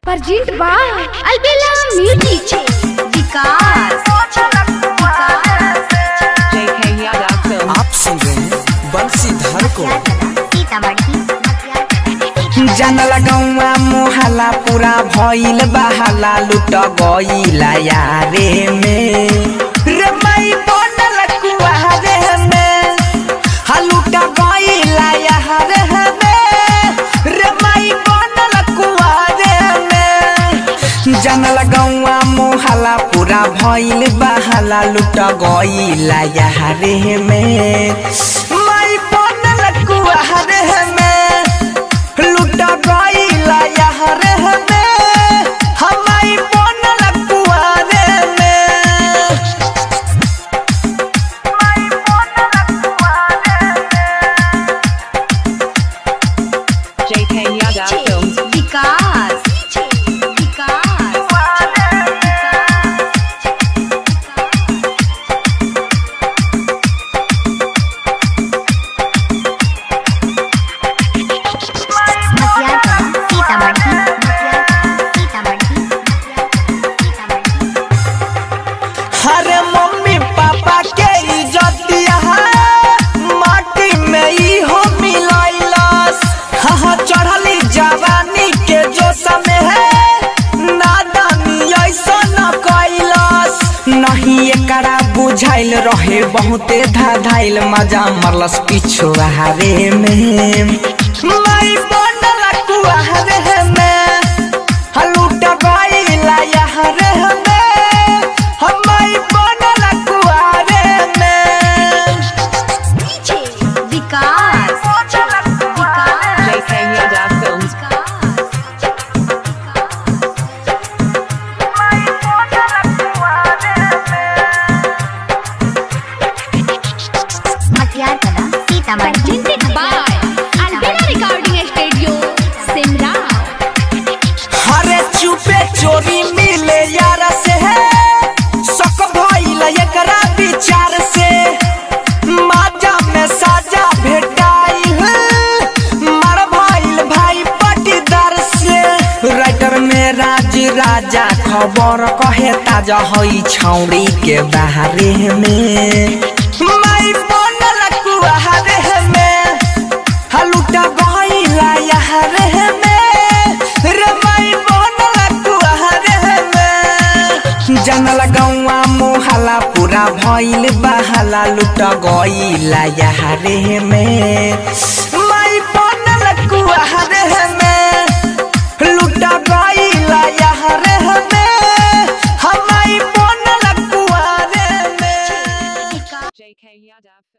Present बा अलबेला music विकास। आप सुन रहे हैं बंसीधर को। जानल गौवा मोहल्ला पूरा भइल बहाला लुट गइला यारे में रे माई बनल कुआरे में लुट गइला यारे में रे माई बनल कुआरे में। जानल गौवा मोहल्ला पूरा भइल बहाला लुट गइला यारे में माई बनल कुआरे में लुट गइला यारे में हमाई बनल कुआरे में। माई बनल कुआरे में JK Yadav Films विकास हरे मम्मी पापा के इज्जतिया माटी में ही हो मिलैलस। हाँ चढ़ली जवानी के जो समय है नादानी ऐसा न कैलस। नहीं एकरा बुझाइल रहे बहुते धाधाइल मजा मरलस पिछुआ रे में माई बनल कुआरे में लुट गइला यारे में हमाई बनल कुआरे में। Vikas JK Yadav Films presented by Albela recording studio Simra. हरे चुपे चोरी मिले यार से है शक भइल एकरा विचार से माजा में साजा भेटाई मार भइल भाई पटीदार से। राइटर में राज राजा खबर कहे ताजा हई छौड़ी के बाहरे में माई बनल कुआरे में लुट गइला यारे में रे माई बनल कुआरे में। जानल गौवा मोहल्ला पूरा भइल बहाला लुट गइला यारे में माई बनल कुआरे में लुट गइला यारे में हमाई बनल कुआरे में। JK Yadav Films